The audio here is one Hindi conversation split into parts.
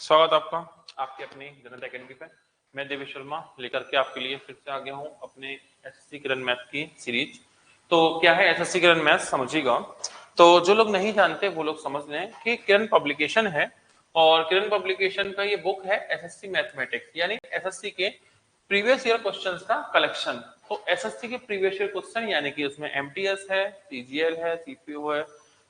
स्वागत आपका आपके अपनी जनता एकेडमी पे। मैं देवेश शर्मा लेकर के आपके लिए फिर से आ गया हूँ अपने एसएससी करंट मैथ की सीरीज। तो क्या है एसएससी करंट मैथ समझिएगा। तो जो लोग नहीं जानते वो लोग समझ लें कि किरण पब्लिकेशन है और किरण पब्लिकेशन का ये बुक है एसएससी मैथमेटिक्स यानी एसएससी के प्रीवियस ईयर क्वेश्चंस का कलेक्शन। तो एसएससी के प्रीवियस ईयर क्वेश्चन यानी कि उसमें एमटीएस है, सीजीएल है, सीपीओ है,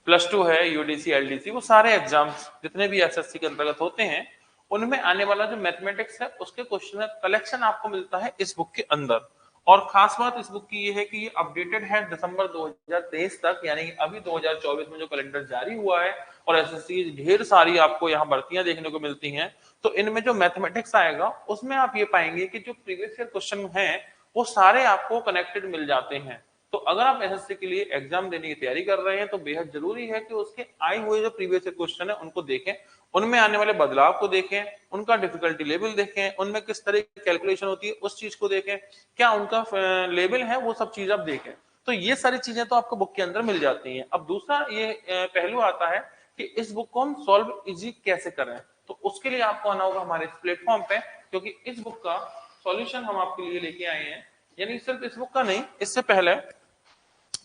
+2 है, यूडीसी, एलडीसी, वो सारे एग्जाम्स जितने भी एसएससी के अंतर्गत होते हैं उनमें आने वाला जो मैथमेटिक्स है उसके क्वेश्चन कलेक्शन आपको मिलता है इस बुक के अंदर। और खास बात इस बुक की ये है कि ये अपडेटेड है दिसंबर 2023 तक, यानी कि अभी 2024 में जो कैलेंडर जारी हुआ है और एसएससी ढेर सारी आपको यहाँ भर्तियां देखने को मिलती हैं। तो इनमें जो मैथमेटिक्स आएगा उसमें आप ये पाएंगे कि जो प्रीवियस ईयर क्वेश्चन हैं वो सारे आपको कनेक्टेड मिल जाते हैं। तो अगर आप एसएससी के लिए एग्जाम देने की तैयारी कर रहे हैं तो बेहद जरूरी है कि उसके आए हुए जो प्रीवियस ईयर क्वेश्चन है उनको देखें, उनमें आने वाले बदलाव को देखें, उनका डिफिकल्टी लेवल देखें, उनमें किस तरह की कैलकुलेशन होती है उस चीज को देखें, क्या उनका लेवल है वो सब चीज आप देखें। तो ये सारी चीजें तो आपको बुक के अंदर मिल जाती हैं। अब दूसरा ये पहलू आता है कि इस बुक को हम सॉल्व इजी कैसे करें। तो उसके लिए आपको आना होगा हमारे इस प्लेटफॉर्म पे, क्योंकि इस बुक का सॉल्यूशन हम आपके लिए लेके आए हैं। यानी सिर्फ इस बुक का नहीं, इससे पहले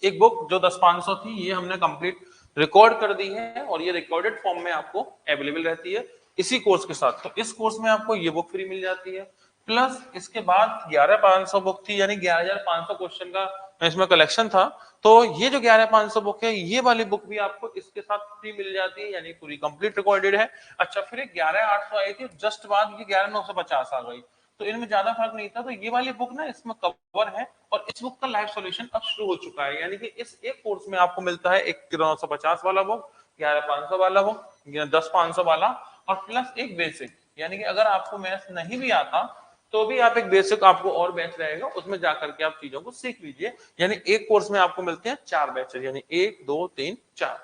एक बुक जो 10-500 थी ये हमने कंप्लीट रिकॉर्ड कर दी है और ये रिकॉर्डेड फॉर्म में आपको अवेलेबल रहती है इसी कोर्स के साथ। तो इस कोर्स में आपको ये बुक फ्री मिल जाती है, प्लस इसके बाद 11,500 बुक थी यानी 11,500 क्वेश्चन का इसमें कलेक्शन था। तो ये जो 11,500 बुक है ये वाली बुक भी आपको इसके साथ फ्री मिल जाती है, यानी पूरी कंप्लीट रिकॉर्डेड है। अच्छा, फिर 11,800 आई थी, जस्ट बाद ये 11,950 आ गई, तो इनमें ज्यादा फर्क नहीं था। तो ये वाली बुक ना इसमें कवर है और इस बुक का लाइव सॉल्यूशन अब शुरू हो चुका है, यानी कि इस एक कोर्स में आपको मिलता है एक 950 वाला बुक, 11,500 वाला बुक, 10,500 वाला, और प्लस एक बेसिक। यानी कि अगर आपको मैथ्स नहीं भी आता तो भी आप एक बेसिक आपको और बैच रहेगा उसमें जाकर के आप चीजों को सीख लीजिए। यानी एक कोर्स में आपको मिलते हैं 4 बैचेस, यानी 1 2 3 4।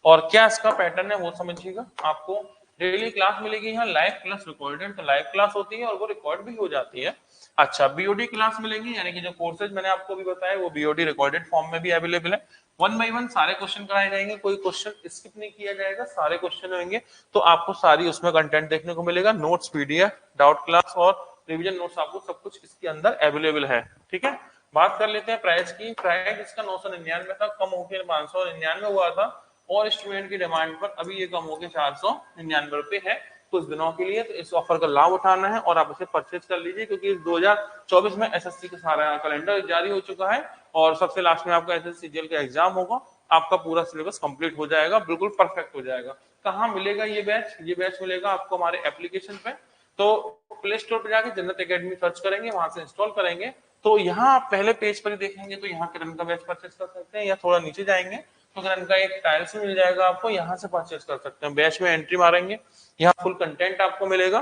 और क्या इसका पैटर्न है वो समझिएगा। आपको डेली क्लास मिलेगी यहाँ लाइव प्लस रिकॉर्डेड, तो लाइव क्लास होती है और वो रिकॉर्ड भी हो जाती है। अच्छा, बीओडी क्लास मिलेगी, यानी कि जो कोर्सेज मैंने आपको भी बताया वो बीओडी रिकॉर्डेड फॉर्म में भी अवेलेबल है। 1 बाय 1 सारे क्वेश्चन कराए जाएंगे, कोई क्वेश्चन स्किप नहीं किया जाएगा, सारे क्वेश्चन होंगे। तो आपको सारी उसमें कंटेंट देखने को मिलेगा, नोट्स, पीडीएफ, डाउट क्लास और रिवीजन नोट्स, आपको सब कुछ इसके अंदर अवेलेबल है। ठीक है, बात कर लेते हैं प्राइस की। प्राइस इसका 999 था, कम होकर 599 हुआ था और स्टूडेंट की डिमांड पर अभी ये कम होकर 499 रुपए है कुछ दिनों के लिए। तो इस ऑफर का लाभ उठाना है और आप इसे परचेज कर लीजिए, क्योंकि 2024 में एसएससी का सारा कैलेंडर जारी हो चुका है और सबसे लास्ट में आपका एसएससी जेल का एग्जाम होगा। आपका पूरा सिलेबस कंप्लीट हो जाएगा, बिल्कुल परफेक्ट हो जाएगा। कहाँ मिलेगा ये बैच? ये बैच मिलेगा आपको हमारे एप्लीकेशन पे। तो प्ले स्टोर पे जाके जन्नत एकेडमी सर्च करेंगे, वहां से इंस्टॉल करेंगे। तो यहाँ आप पहले पेज पर ही देखेंगे तो यहाँ किरण का बैच परचेज कर सकते हैं, या थोड़ा नीचे जाएंगे तो किरण का एक टाइल्स मिल जाएगा, आपको यहाँ से परचेज कर सकते हैं। बैच में एंट्री मारेंगे, यहाँ फुल कंटेंट आपको मिलेगा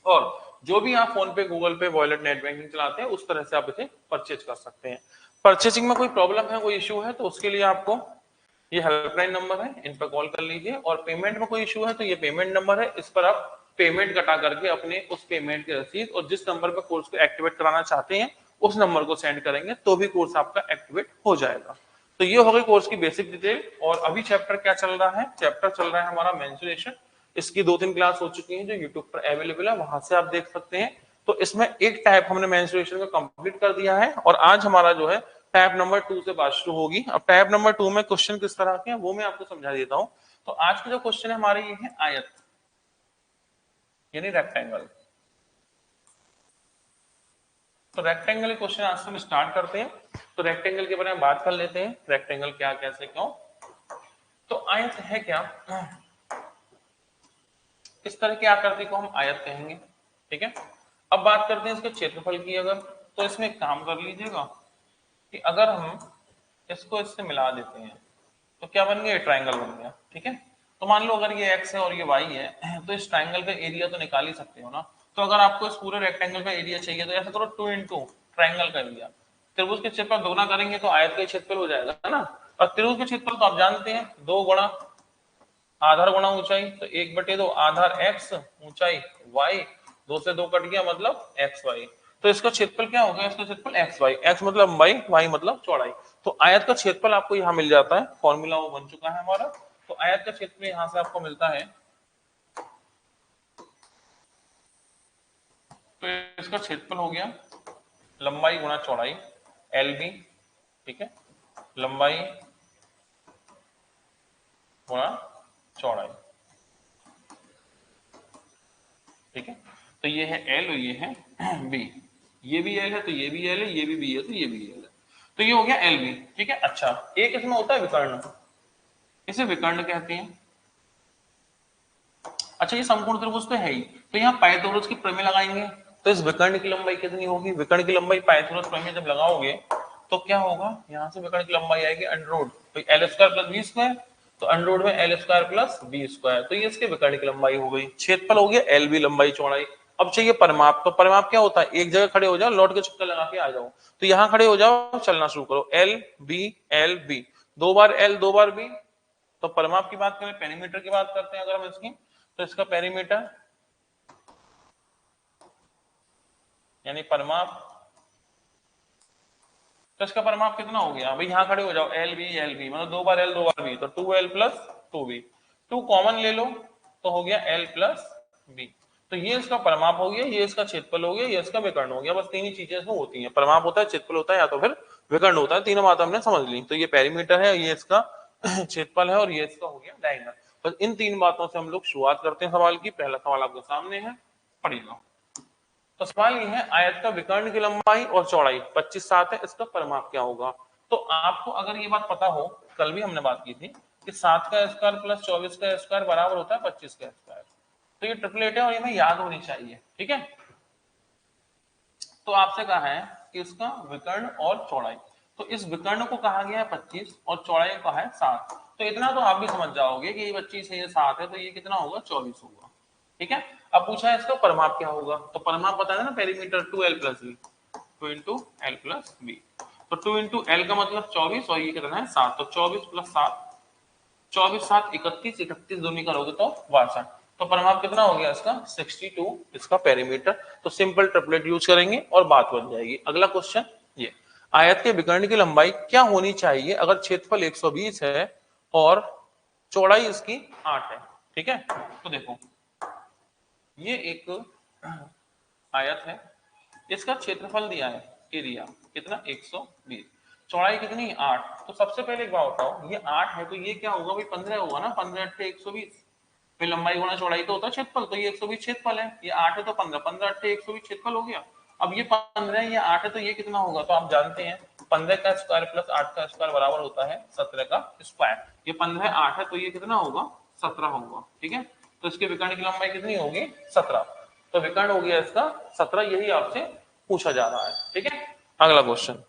और जो भी आप फोन पे, गूगल पे, वॉलेट, नेट बैंकिंग चलाते हैं उस तरह से आप इसे परचेज कर सकते हैं। परचेसिंग में कोई प्रॉब्लम है, कोई इश्यू है तो उसके लिए आपको ये हेल्पलाइन नंबर है, इन पर कॉल कर लीजिए। और पेमेंट में कोई इशू है तो ये पेमेंट नंबर है, इस पर आप पेमेंट कटा करके अपने उस पेमेंट की रसीद और जिस नंबर पर कोर्स को एक्टिवेट कराना चाहते हैं उस नंबर को सेंड करेंगे तो भी कोर्स आपका एक्टिवेट हो जाएगा। तो ये हो गई कोर्स की बेसिक डिटेल। और अभी चैप्टर क्या चल रहा है? चैप्टर चल रहा है हमारा मेंसुरेशन। इसकी 2-3 क्लास हो चुकी हैं जो यूट्यूब पर अवेलेबल है, वहां से आप देख सकते हैं। तो इसमें एक टाइप हमने मेंसुरेशन का कंप्लीट कर दिया है और आज हमारा जो है टैब नंबर 2 से बात शुरू होगी। अब टैब नंबर 2 में क्वेश्चन किस तरह के हैं वो मैं आपको समझा देता हूं। तो आज के जो क्वेश्चन है हमारे ये है आयत यानी रेक्टेंगल। तो रेक्टेंगल क्वेश्चन आज से हम स्टार्ट करते हैं। तो रेक्टेंगल के बारे में बात कर लेते हैं, रेक्टेंगल क्या, कैसे, क्यों। तो आयत है क्या? इस तरह की आकृति को हम आयत कहेंगे। ठीक है, अब बात करते हैं इसके क्षेत्रफल की। अगर तो इसमें एक काम कर लीजिएगा कि अगर हम इसको इससे मिला देते हैं तो क्या बन गया? ट्राइंगल बन गया। ठीक है, तो मान लो अगर ये x है और ये y है तो इस ट्राइंगल का एरिया तो निकाल ही सकते हो ना। तो अगर आपको इस पूरे रेक्टेंगल का एरिया चाहिए तो ऐसा करो 2 इंटू ट्राइंगल का एरिया, त्रिभुज के क्षेत्रफल दोगुना करेंगे तो आयत का क्षेत्रफल हो जाएगा, है ना। और त्रिभुज के क्षेत्रफल तो आप जानते हैं 2 गुणा आधार गुणा ऊंचाई, तो 1/2 आधार x, ऊंचाई y, 2 से 2 कट गया मतलब xy। तो इसका क्षेत्रफल क्या हो गया? इसका क्षेत्रफल xy, x मतलब लंबाई, y मतलब चौड़ाई। तो आयत का क्षेत्रफल आपको यहाँ मिल जाता है, फॉर्मूला वो बन चुका है हमारा। तो आयत का क्षेत्रफल यहाँ से आपको मिलता है तो इसका क्षेत्रफल हो गया लंबाई गुणा चौड़ाई LB, ठीक है, लंबाई गुणा चौड़ाई, ठीक है। तो ये है L और ये है B, ये भी L है तो ये भी L है, ये भी B है तो ये भी L है, तो ये हो गया LB, ठीक है। अच्छा, एक इसमें होता है विकर्ण, इसे विकर्ण कहते हैं। अच्छा, ये संपूर्ण त्रिभुज तो है ही, तो यहाँ पाइथागोरस की प्रमेय लगाएंगे, तो इस विकर्ण की लंबाई कितनी होगी? विकर्ण की लंबाई पाइथागोरस प्रमेय जब लगाओगे तो क्या होगा, यहाँ से विकर्ण की लंबाई आएगी अंडर रूट, तो L square plus B square, तो अंडर रूट में L square plus B square, तो ये इसके विकर्ण की लंबाई हो गई। क्षेत्रफल हो गया LB, लंबाई चौड़ाई। अब चाहिए परिमाप, तो परिमाप क्या होता है? एक जगह खड़े हो जाओ, लौट के चक्कर लगा के आ जाओ, तो यहाँ खड़े हो जाओ, चलना शुरू करो, LB, दो बार L दो बार B। तो परिमाप की बात करें, पेरीमीटर की बात करते हैं अगर हम इसकी, तो इसका पेरीमीटर यानी परिमाप, तो इसका परिमाप कितना हो गया भाई? यहां खड़े हो जाओ, LB मतलब दो बार L दो बार B, तो 2L प्लस 2B, 2 कॉमन ले लो तो हो गया L प्लस B। तो ये इसका परिमाप हो गया, ये इसका क्षेत्रफल हो गया, ये इसका विकर्ण हो गया। बस तीन ही चीजें इसमें होती हैं, परिमाप होता है, क्षेत्रफल होता है, या तो फिर विकर्ण होता है। तीनों बात हमने समझ ली। तो ये पेरीमीटर है, ये इसका क्षेत्रफल है, और ये इसका हो गया डायमीटर। बस इन तीन बातों से हम लोग शुरुआत करते हैं सवाल की। पहला सवाल आपके सामने है, पढ़िएगा। तो सवाल ये है, आयत का विकर्ण की लंबाई और चौड़ाई 25/7 है, इसका परिमाप क्या होगा? तो आपको अगर ये बात पता हो, कल भी हमने बात की थी कि 7 का स्क्वायर प्लस 24 का स्क्वायर बराबर होता है 25 का स्क्वायर, तो ये ट्रिपलेट है और ये हमें याद होनी चाहिए, ठीक है। तो आपसे कहा है कि इसका विकर्ण और चौड़ाई, तो इस विकर्ण को कहा गया है 25 और चौड़ाई को कहा है 7, तो इतना तो आप भी समझ जाओगे कि ये 25 है, ये 7 है, तो ये कितना होगा? 24 होगा, ठीक है। अब पूछा है इसका परिमाप क्या होगा, तो परिमाप पता है ना, perimeter 2L plus B, 2 into L plus B, तो 2 इंटू L का मतलब 24 और ये कितना है? 7, तो 24 प्लस 7, 24 7 31, 31 दोनों करोगे तो 62, तो परिमाप कितना हो गया इसका? 62, इसका पेरीमीटर। तो सिंपल ट्रिपलेट यूज करेंगे और बात बन जाएगी। अगला क्वेश्चन, ये आयत के विकर्ण की लंबाई क्या होनी चाहिए अगर क्षेत्रफल 120 है और चौड़ाई इसकी 8 है, ठीक है। तो देखो, ये एक आयत है, इसका क्षेत्रफल दिया है, एरिया कितना? 120, चौड़ाई कितनी? 8। तो सबसे पहले एक बात बताओ, ये 8 है तो ये क्या होगा भाई? 15 होगा ना, 15 8 120, फिर लंबाई गुणा चौड़ाई तो होता है क्षेत्रफल, तो ये 120 क्षेत्रफल है, ये 8 है तो 15, 15 8 120 क्षेत्रफल हो गया। अब ये 15 है, ये 8 है, तो ये कितना होगा? तो आप जानते हैं 15 का स्क्वायर प्लस 8 का स्क्वायर बराबर होता है 17 का स्क्वायर। ये 15 है, 8 है, तो ये कितना होगा? 17 होगा, ठीक है। तो इसके विकर्ण की लंबाई कितनी होगी? 17, तो विकर्ण हो गया इसका 17, यही आपसे पूछा जा रहा है, ठीक है। अगला क्वेश्चन,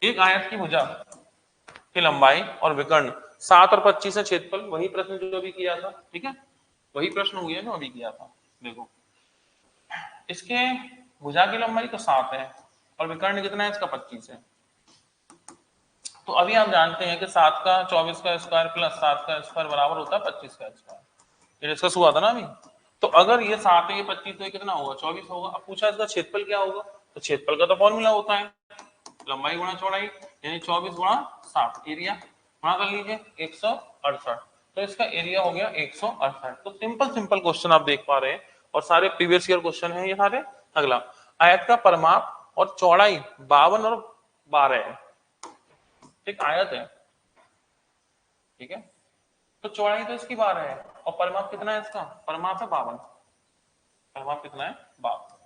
एक आयत की भुजा की लंबाई और विकर्ण 7 और 25 है, क्षेत्रफल, वही प्रश्न जो अभी किया था, ठीक है, वही प्रश्न हो गया जो अभी किया था। देखो, इसके भुजा की लंबाई तो 7 है और विकर्ण कितना है इसका? 25 है। तो अभी आप जानते हैं कि 7 का 24 का स्क्वायर प्लस 7 का स्क्वायर बराबर होता है 25 का स्क्वायर, ये डिस्कस हुआ था ना अभी। तो अगर ये 7 है, ये 25, तो ये कितना होगा? 24 होगा। अब पूछा इसका क्षेत्रफल क्या होगा, तो क्षेत्रफल का तो फॉर्मूला होता है लंबाई गुणा चौड़ाई, यानी 24 गुणा 7, एरिया गुणा कर लीजिए 168, तो इसका एरिया हो गया 168। तो सिंपल सिंपल क्वेश्चन आप देख पा रहे हैं, और सारे प्रीवियस ईयर क्वेश्चन है ये सारे। अगला, आयत का परिमाप और चौड़ाई 52 और 12 है, एक आयत है, ठीक है, तो चौड़ाई तो इसकी 12 है और परिमाप कितना है इसका? परिमाप है 52, परिमाप कितना है? 52।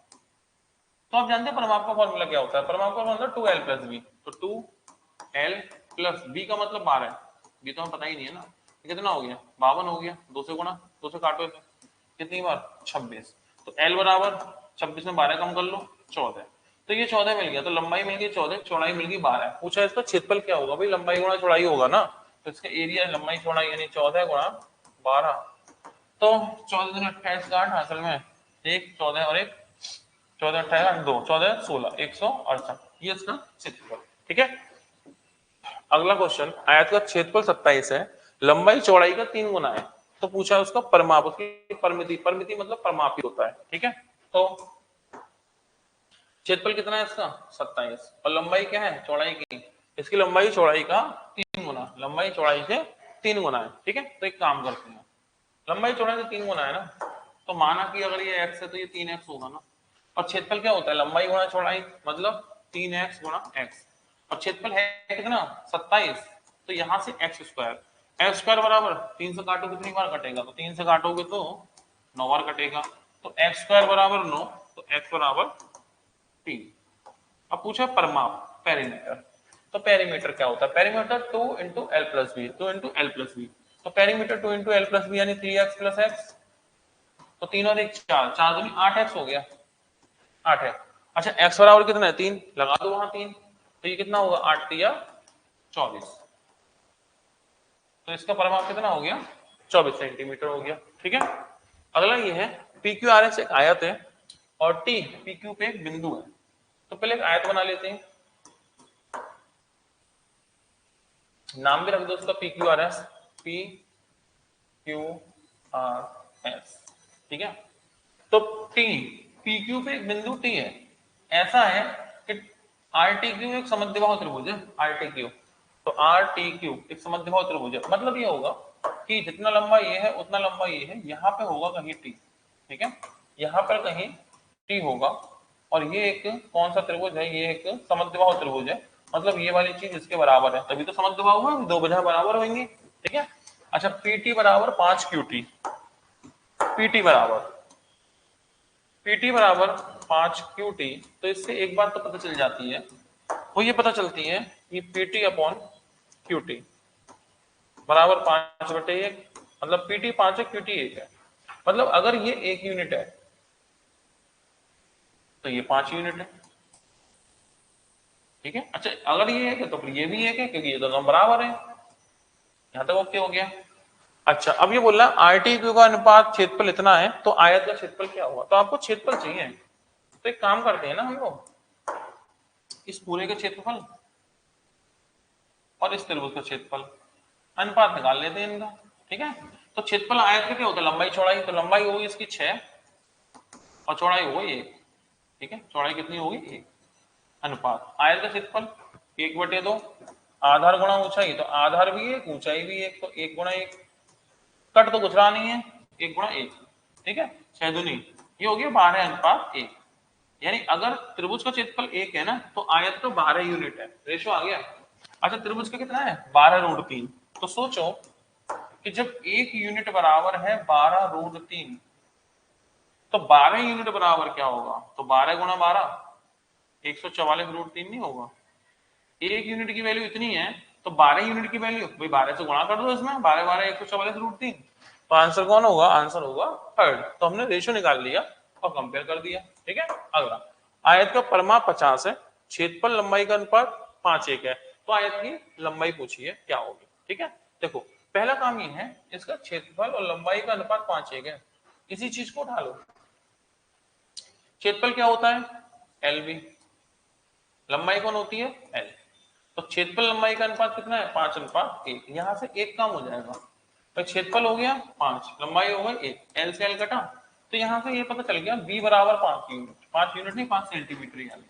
तो आप जानते हैं परिमाप का फॉर्मूला क्या होता है? परिमाप का फॉर्मूला 2L प्लस B, तो 2L प्लस B का मतलब 12 है, B तो हमें पता ही नहीं है ना, कितना हो गया? 52 हो गया, 2 से गुणा, 2 से काटो इसे, कितनी बार? 26, तो L बराबर 26 में 12 कम कर लो 14, तो ये 14 मिल गया, तो लंबाई मिल गई 14, चौड़ाई मिल गई 12। पूछा इसका क्षेत्रफल क्या होगा भाई? लंबाई गुणा चौड़ाई होगा ना, तो इसका एरिया लंबाई चौड़ाई यानी 14 गुणा 12, तो 14 दूनी 28 का 8, असल में एक 14 और एक 14 28 2 14 16 168, ये इसका क्षेत्रफल, ठीक है। अगला क्वेश्चन, आयत का क्षेत्रफल 27 है, लंबाई चौड़ाई का 3 गुना है, तो पूछा उसका परिमाप, उसकी परिमिति, परिमिति मतलब परिमाप ही होता है, ठीक है। तो क्षेत्रफल कितना है इसका? 27, और लंबाई क्या है? चौड़ाई की, इसकी लंबाई चौड़ाई का 3 गुना, लंबाई चौड़ाई से 3 गुना है, ठीक है। तो एक काम करते हैं, लंबाई चौड़ाई से 3 गुना है ना, तो माना कि अगर ये x है तो ये 3x होगा ना, और क्षेत्रफल क्या होता है, लंबाई गुणा चौड़ाई, मतलब 3x गुणा x, और क्षेत्रफल है कितना 27, तो यहाँ से x स्क्वायर बराबर 3 से काटो कितनी बार कटेगा, तो 3 से काटोगे तो 9 बार कटेगा, तो x स्क्वायर बराबर 9, तो x बराबर 3। अब पूछा परमाप पेरीमीटर, तो पेरीमीटर क्या होता है, perimeter 2 into L plus B, 2 into L plus B, तो perimeter 2 into L plus B यानी 3x प्लस एक्स, तो 3 और 1 4, 4 दूनी 8x हो गया, 8 है। अच्छा x बराबर कितना है 3, लगा दो वहां 3, तो ये कितना होगा 8 3 24, तो इसका परिमाप कितना हो गया 24 सेंटीमीटर हो गया। ठीक है, अगला ये है PQRS एक आयत है और T PQ पे एक बिंदु है, तो पहले एक आयत बना लेते हैं, नाम भी रख दो उसका PQRS, PQRS। ठीक है, तो T PQ पे एक बिंदु T है, ऐसा है कि RTQ एक समद्विबाहु त्रिभुज है, RTQ, तो RTQ एक समद्विबाहु त्रिभुज है, मतलब ये होगा कि जितना लंबा ये है उतना लंबा ये है, यहाँ पे होगा कहीं T, ठीक है, यहाँ पर कहीं T होगा, और ये एक कौन सा त्रिभुज है, ये एक समद्विबाहु त्रिभुज है, मतलब ये वाली चीज इसके बराबर है, तभी तो समद्विबाहु है, दो भुजा बराबर होंगी। ठीक है, अच्छा PT बराबर 5QT, PT बराबर 5QT, तो इससे एक बात तो पता चल जाती है, वो ये पता चलती है कि PT अपॉन QT बराबर 5/1, मतलब PT 5 है QT 1 है, मतलब अगर ये 1 यूनिट है तो ये 5 यूनिट है। ठीक है, अच्छा अगर ये 1 है तो फिर ये भी 1 है, क्योंकि ये दोनों बराबर है, यहां तक ओके हो गया। अच्छा अब ये बोल रहा है RTQ का अनुपात क्षेत्रफल इतना है, तो आयत का क्षेत्रफल क्या हुआ, तो आपको क्षेत्रफल चाहिए, तो एक काम करते हैं ना हम लोग, इस पूरे का क्षेत्रफल और इस त्रिभुज का क्षेत्रफल अनुपात निकाल लेते हैं इनका। ठीक है, तो क्षेत्रफल आयत का क्या होता है, लंबाई चौड़ाई, तो लंबाई होगी इसकी 6 और चौड़ाई होगी 1। ठीक है, चौड़ाई कितनी होगी 1, अनुपात आयत का क्षेत्रफल 1/2, आधार गुणा ऊंचाई, तो आधार भी 1 ऊंचाई भी 1, तो 1 गुणा 1, कट तो कुछ रहा नहीं है, 1 गुणा 1। ठीक है, 6 दूनी ये हो गया 12 अनुपात 1, यानी अगर त्रिभुज का क्षेत्रफल 1 है ना, तो आयत का 12 यूनिट है, रेशो आ गया। अच्छा त्रिभुज का कितना है 12√3, तो सोचो कि जब 1 यूनिट बराबर है 12√3, तो 12 यूनिट बराबर क्या होगा, तो 12 गुणा 12 144√3 नहीं होगा, 1 यूनिट की वैल्यू इतनी है, तो 12 यूनिट की वैल्यू भाई 12 से गुणा कर दो इसमें, 12 12 144√3, तो आंसर कौन होगा, आंसर होगा थर्ड। तो हमने रेशो निकाल लिया और कंपेयर कर दिया। ठीक है, अगला आयत का परिमाप 50 है, क्षेत्रफल लंबाई का अनुपात 5:1 है, तो आयत की लंबाई पूछिए क्या होगी। ठीक है, देखो पहला काम ये है, इसका क्षेत्रफल और लंबाई का अनुपात 5:1 है, इसी चीज को उठा लो, क्षेत्रफल क्या होता है LB, लंबाई कौन होती है L, तो क्षेत्रफल लंबाई का अनुपात कितना है 5:1, यहां से 1 कम हो जाएगा, तो क्षेत्रफल हो गया 5, लंबाई हो गई 1, L से L कटा, तो यहां से ये पता चल गया B बराबर 5 यूनिट, 5 यूनिट नहीं 5 सेंटीमीटर यानी।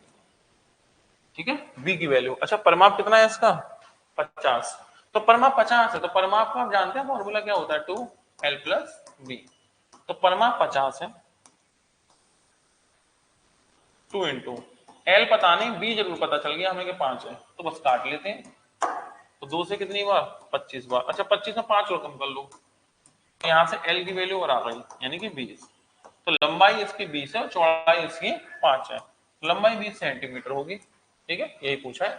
ठीक है, B की वैल्यू। अच्छा परिमाप कितना है इसका 50, तो परिमाप 50 है, तो परिमाप का आप जानते हैं फॉर्मूला क्या होता है 2L प्लस B, तो परिमाप 50 है, 2 इंटू L पता नहीं B जरूर पता चल गया हमें कि 5 है, तो बस काट लेते हैं, तो 2 से कितनी बार 25 बार, अच्छा 25 में 5 और कम कर लो, तो यहाँ से L की वैल्यू और आ गई यानी कि 20, तो लंबाई इसकी 20 है और चौड़ाई इसकी 5 है, लंबाई 20 सेंटीमीटर होगी। ठीक है, यही पूछा है।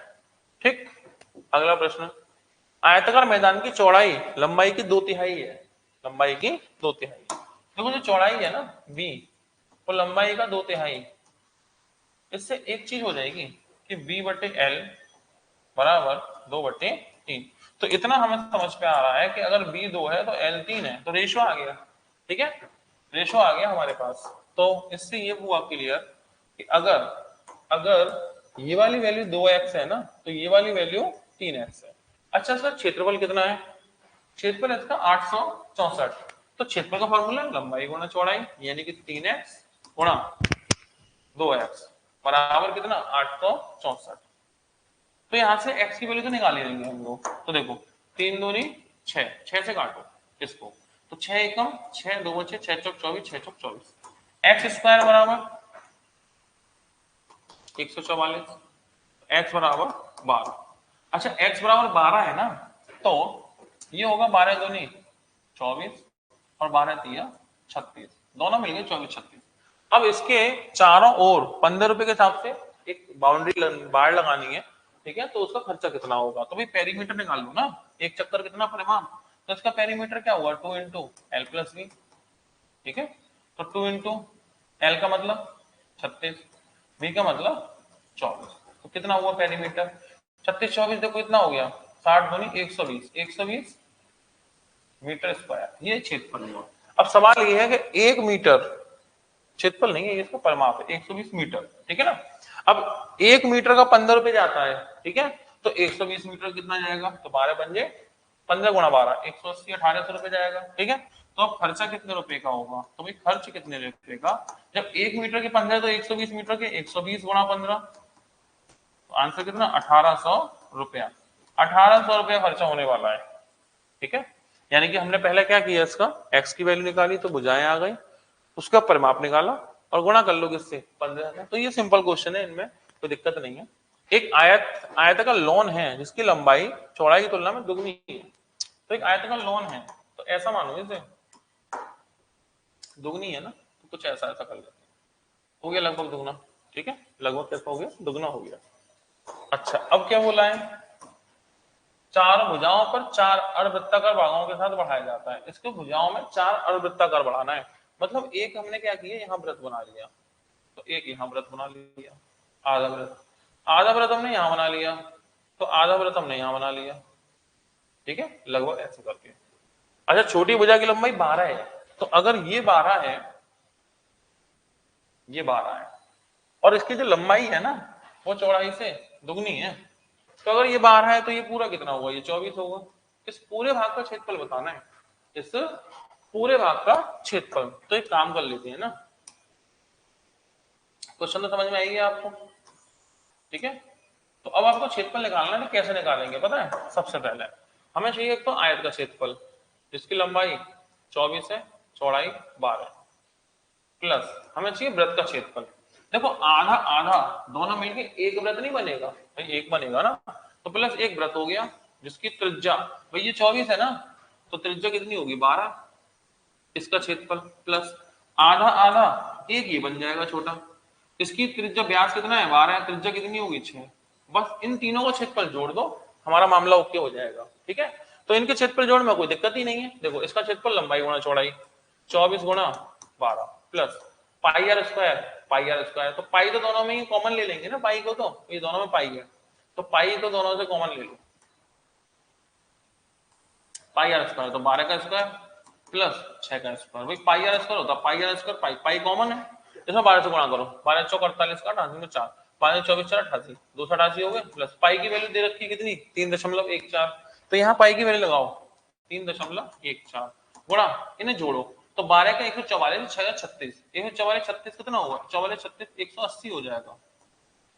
ठीक, अगला प्रश्न, आयताकार मैदान की चौड़ाई लंबाई की 2/3 है, लंबाई की 2/3, देखो जो चौड़ाई है ना B, वो लंबाई का 2/3, इससे एक चीज हो जाएगी कि B/L बराबर 2/3, तो इतना हमें समझ पे आ रहा है कि अगर B 2 है तो L 3 है, तो रेशो आ गया। ठीक है, रेशो आ गया हमारे पास, तो इससे ये हुआ क्लियर कि अगर अगर ये वाली वैल्यू 2x है ना, तो ये वाली वैल्यू 3x है। अच्छा सर क्षेत्रफल कितना है, क्षेत्रफल इसका 864, तो क्षेत्रफल का फॉर्मूला लंबाई गुणा चौड़ाई, यानी कि 3x गुणा 2x बराबर कितना 864, तो यहां से x की वैल्यू तो निकाल ही लेंगे हम लोग, तो देखो 3 दूनी 6, 6 से काटो इसको, तो 6 एकम 6 2 6 6 चौक 24, 6 चौक 24, x स्क्वायर बराबर 144, x बराबर 12। अच्छा x बराबर 12 है ना, तो ये होगा 12 दूनी 24 और 12 तिया 36, दोनों मिल गए 24 36। अब इसके चारों ओर 15 रुपए के हिसाब से एक बाउंड्री बाड़ लगानी है, ठीक है, तो उसका खर्चा कितना होगा, तो भाई पेरीमीटर निकाल लो ना, एक चक्कर कितना परिमाण, तो इसका पेरीमीटर क्या हुआ 2 इंटू एल प्लस बी, ठीक है, तो 2 इंटू एल का मतलब 36, बी का मतलब 24, तो कितना हुआ पेरीमीटर 36 24, देखो इतना हो गया 60 दूनी 120, 120 मीटर स्क्वायर, ये क्षेत्रफल हुआ। अब सवाल ये है कि 1 मीटर क्षेत्रफल नहीं है, इसका परिमाप है 120 मीटर, ठीक है ना। अब 1 मीटर का 15 रुपए जाता है, ठीक है, तो 120 मीटर कितना जाएगा, तो 12 बन जाए 15 गुणा 12 180 1800 रुपए जाएगा, ठीक है। तो अब खर्चा कितने रुपए का होगा, तो भाई खर्च कितने रुपए का, जब 1 मीटर के 15 तो 120 मीटर के 120 गुणा 15, तो आंसर कितना 1800 रुपया, 1800 रुपया खर्चा होने वाला है, ठीक है। यानी कि हमने पहले क्या किया, इसका x की वैल्यू निकाली तो भुजाएं आ गई, उसका परिमाप निकाला और गुणा कर लो किससे 15। तो ये सिंपल क्वेश्चन है, इनमें कोई दिक्कत नहीं है। एक आयत का लोन है जिसकी लंबाई चौड़ाई की तुलना में दुगनी है, तो एक आयत का लोन है, तो ऐसा मानो इसे दुगनी है ना, तो कुछ ऐसा ऐसा कर लेते हैं, हो गया लगभग दुगना, ठीक है, लगभग कैसा हो गया दुगना हो गया। अच्छा अब क्या बोला है, चार भुजाओं पर 4 अर्धवृत्ताकार भागों के साथ बढ़ाया जाता है, इसके भुजाओं में 4 अर्धवृत्ताकार बढ़ाना है, मतलब एक हमने क्या किया यहाँ व्रत बना लिया, तो एक यहाँ व्रत बना लिया, आधा व्रत हमने यहाँ बना लिया, तो आधा व्रत हमने यहाँ बना लिया, ठीक है, लगभग ऐसे करके। अच्छा छोटी भुजा की लंबाई 12 है, तो अगर ये 12 है, ये 12 है और इसकी जो लंबाई है ना वो चौड़ाई से दुगनी है, तो अगर ये 12 है तो ये पूरा कितना होगा, ये 24 होगा। इस पूरे भाग का क्षेत्रफल बताना है, इस पूरे भाग का क्षेत्रफल। तो एक काम कर लेते हैं ना, क्वेश्चन तो समझ में आएगी आपको, ठीक है। तो अब आपको क्षेत्रफल निकालना है, तो कैसे निकालेंगे पता है, सबसे पहले हमें चाहिए एक तो आयत का क्षेत्रफल जिसकी लंबाई 24 है चौड़ाई 12, प्लस हमें चाहिए वृत्त का क्षेत्रफल। देखो आधा आधा दोनों मिलके एक वृत्त नहीं बनेगा भाई, एक बनेगा ना, तो प्लस एक वृत्त हो गया जिसकी त्रिज्या भाई ये 24 है ना, तो त्रिज्या कितनी होगी 12, इसका क्षेत्रफल प्लस आधा आधा एक ये बन जाएगा छोटा, इसकी त्रिज्या व्यास कितना है 12 है, त्रिज्या कितनी होगी 6, बस इन तीनों को क्षेत्रफल जोड़ दो, हमारा मामला ओके हो जाएगा, ठीक है। तो इनके क्षेत्रफल जोड़ में कोई दिक्कत ही नहीं है। देखो इसका क्षेत्रफल लंबाई गुणा चौड़ाई 24 गुणा 12 प्लस पाई आर स्क्वायर, तो पाई तो दोनों में ही कॉमन ले लेंगे ना, पाई को तो ये दोनों में पाई है, तो पाई तो दोनों से कॉमन ले लो, पाई आर स्क्वायर तो 12 का स्क्वायर प्लस 6 का स्क्वायर, भाई पाई आर स्क्वायर होता है pi r square, pi pi common है, इसमें 12 से गुणा करो, 12 चौक 48 का 88 में 4 5 24 4 88 288 हो गए, प्लस पाई की वैल्यू दे रखी कितनी 3.14, तो यहाँ पाई की वैल्यू लगाओ 3.14 गुणा इन्हें जोड़ो, तो 12 का 144 6 का 36, 144 36 कितना होगा 44 36 180 हो जाएगा,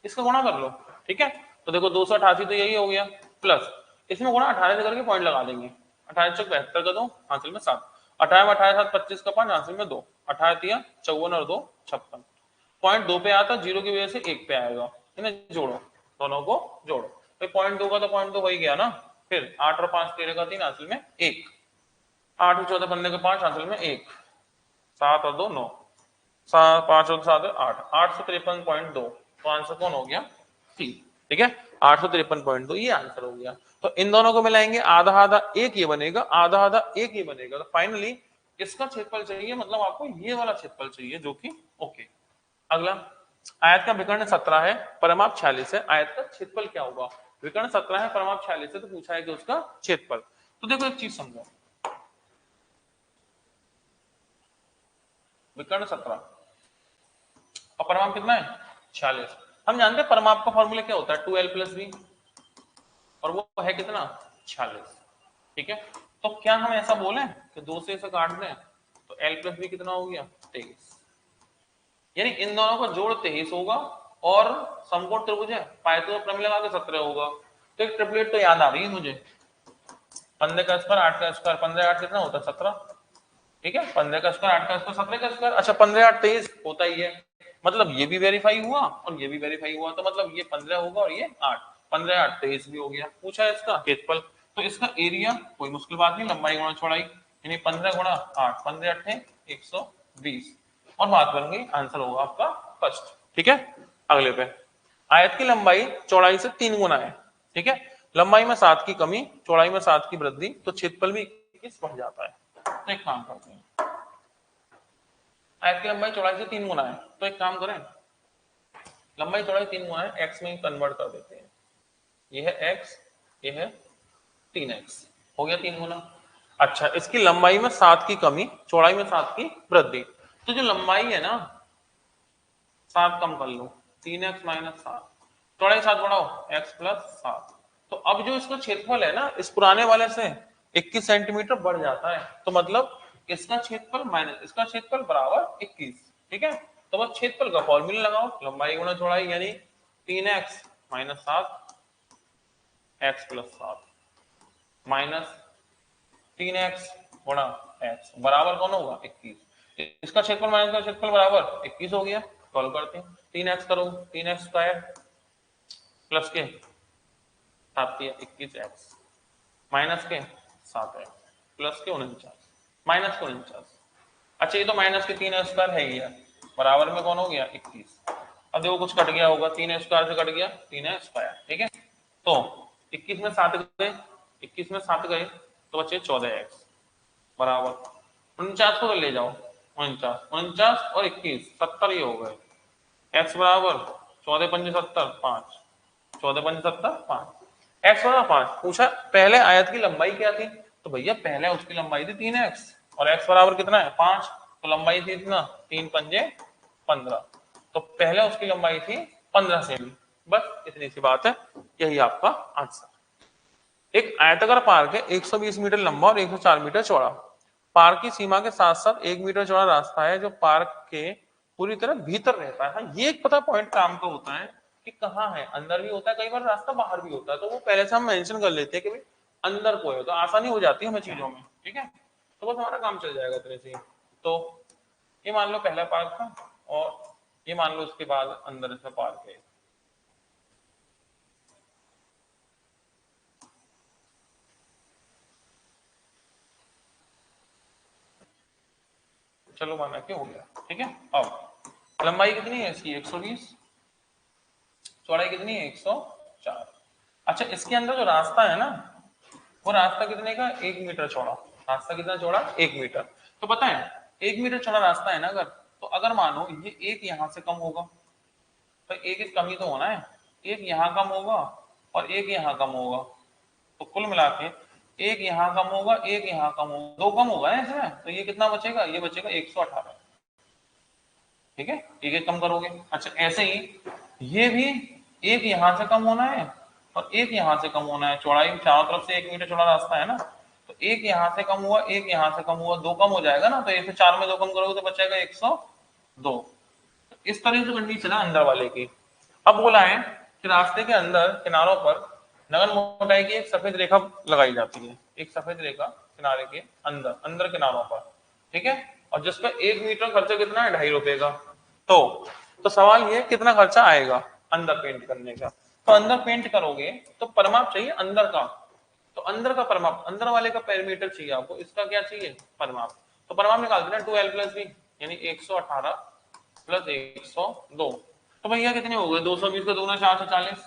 इसका गुणा कर लो, ठीक है। तो देखो 288 तो यही हो गया, प्लस इसमें गुणा 18 से करके पॉइंट लगा देंगे, 18 चौक 72 का 2 हासिल में 7, 18 में 18 7 25 का 5 हासिल में 2, 18 तिया 54 और 2 56, पॉइंट 2 पे आता 0 की वजह से 1 पे आएगा, इन्हें जोड़ो, दोनों को जोड़ो, भाई पॉइंट 2 का तो पॉइंट 2 वही गया ना, फिर 8 और 5 13 का 3 हासिल में 1, 8 और 14 15 का 5 हासिल में 1, 7 और 2 9, 5 और 7 8, 853.2, तो आंसर कौन हो गया सी, ठीक है 853.2 ये आंसर हो गया। तो इन दोनों को मिलाएंगे आधा आधा एक ये बनेगा, आधा आधा एक ये बनेगा, तो फाइनली इसका क्षेत्रफल चाहिए, मतलब आपको ये वाला क्षेत्रफल चाहिए जो कि ओके। अगला आयत का विकर्ण 17 है परिमाप 46 है, आयत का क्षेत्रफल क्या होगा, विकर्ण 17 है परिमाप 46 है, तो पूछा है कि उसका क्षेत्रफल। तो देखो एक चीज समझो, विकर्ण 17 और परिमाप कितना है 46, हम जानते हैं परिमाप का फॉर्मूला क्या होता है 2l प्लस बी, और वो है कितना 46, ठीक है। तो क्या हम ऐसा बोले कि 2 से इसे काट दें तो l प्लस बी कितना हो गया 23, यानी इन दोनों का जोड़ 23 होगा, और समकोण त्रिभुज है पाइथागोरस प्रमेय लगा के 17 होगा, तो एक ट्रिपलेट तो याद आ रही है मुझे, 15 का स्क्वायर 8 का स्क्वायर 15 8 कितना होता है 17, ठीक है 15 का स्क्वायर 8 का स्क्वायर 17 का स्क्वायर, अच्छा 15 8 23 होता ही है, मतलब ये भी वेरीफाई हुआ और ये भी वेरीफाई हुआ, तो मतलब ये 15 होगा और ये 8, 15 8 23 भी हो गया। पूछा है इसका क्षेत्रफल, तो इसका एरिया कोई मुश्किल बात नहीं, लंबाई गुणा चौड़ाई, यानी 15 गुणा 8, 15 8 120, और बात बन गई, आंसर होगा आपका फर्स्ट। ठीक है, अगले पे, आयत की लंबाई चौड़ाई से 3 गुना है। ठीक है, लंबाई में 7 की कमी, चौड़ाई में 7 की वृद्धि, तो क्षेत्रफल भी 21 बढ़ जाता है। तो एक काम करते हैं, आयत की लंबाई चौड़ाई से 3 गुना है, तो एक काम करें, लंबाई चौड़ाई 3 गुना है, एक्स में कन्वर्ट कर देते हैं, ये है एक्स, ये है 3x, हो गया 3 गुना। अच्छा, इसकी लंबाई में 7 की कमी, चौड़ाई में 7 की वृद्धि, तो जो लंबाई है ना 7 कम कर लो, 3x माइनस 7, चौड़ाई 7 बढ़ाओ, x प्लस 7, तो अब जो इसका क्षेत्रफल है ना इस पुराने वाले से 21 सेंटीमीटर बढ़ जाता है, तो मतलब इसका क्षेत्रफल माइनस इसका क्षेत्रफल बराबर 21। ठीक है, तो बस क्षेत्रफल का फॉर्मूला लगाओ, लंबाई गुणा चौड़ाई, यानी 3x minus 7 x plus 7 minus 3x गुणा x बराबर कौन होगा 21। इसका क्षेत्रफल माइनस का क्षेत्रफल बराबर 21 हो गया। सॉल्व करते हैं, 3x करो, 3x स्क्वायर प्लस के 7 के 21x माइनस के 7x प्लस के 49 माइनस के 49। अच्छा, ये तो माइनस के 3 स्क्वायर है ही है, बराबर में कौन हो गया 21। अब देखो कुछ कट गया होगा, 3 स्क्वायर से कट गया 3 स्क्वायर। ठीक है, तो 21 में 7 गए, 21 में 7 गए तो बचे 14x बराबर 49 को ले जाओ, 49 49 और 21 70 ही हो गए, x बराबर 14 पंजे 70 5, 14 पंजे 70 5, x बराबर 5। पूछा पहले आयत की लंबाई क्या थी, तो भैया पहले उसकी लंबाई थी 3x और x बराबर कितना है 5, तो लंबाई थी इतना 3 पंजे 15, तो पहले उसकी लंबाई थी 15 सेमी। बस इतनी सी बात है, यही आपका आंसर। एक आयताकार पार्क है, 120 मीटर लंबा और 104 मीटर चौड़ा। पार्क की सीमा के साथ साथ 1 मीटर चौड़ा रास्ता है जो पार्क के पूरी तरह भीतर रहता है। हाँ, ये एक पता पॉइंट काम का होता है कि कहाँ है, अंदर भी होता है, कई बार रास्ता बाहर भी होता है, तो वो पहले से हम मेंशन कर लेते हैं कि भाई अंदर को है, तो आसानी हो जाती है हमें चीजों में। ठीक है, तो बस हमारा काम चल जाएगा तरह से। तो ये मान लो पहला पार्क था, और ये मान लो उसके बाद अंदर इसमें पार्क है। चलो माना कि हो गया। ठीक है, अब लंबाई कितनी है इसकी 120, चौड़ाई कितनी है 104। अच्छा, इसके अंदर जो रास्ता है ना, वो रास्ता कितने का 1 मीटर चौड़ा, रास्ता कितना चौड़ा 1 मीटर। तो पता है 1 मीटर चौड़ा रास्ता है ना, अगर तो अगर मानो ये एक यहां से कम होगा, तो एक कमी तो होना है, एक यहाँ कम होगा और एक यहाँ कम होगा, तो कुल मिला के एक यहाँ कम होगा, एक यहाँ कम होगा, दो कम होगा ना इसमें, तो ये कितना बचेगा, ये बचेगा 118। ठीक है, एक एक कम करोगे। अच्छा, ऐसे ही ये भी एक यहां से कम होना है और एक यहां से कम होना है, चौड़ाई चारों तरफ से 1 मीटर चौड़ा रास्ता है ना, तो एक यहां से कम हुआ, एक यहां से कम हुआ, दो कम हो जाएगा ना, तो ऐसे 4 में 2 कम करोगे तो बचेगा 102। इस तरह से कंडीशन है अंदर वाले की। अब बोला है कि रास्ते के अंदर किनारों पर नगन मोटाई की एक सफेद रेखा लगाई जाती है, एक सफेद रेखा किनारे के अंदर अंदर किनारों पर। ठीक है, और जिसका 1 मीटर खर्चा कितना है 2.5 रुपए का। तो तो सवाल ये कितना खर्चा आएगा अंदर पेंट करने का, तो अंदर पेंट करोगे तो परमाप चाहिए अंदर का, तो अंदर का परमाप, अंदर वाले का पेरीमीटर चाहिए आपको, इसका क्या चाहिए परमाप, तो परमाप निकाल देना 2l प्लस बी, यानी 118 प्लस 102, तो भैया कितने हो गए 220 का दूना 440,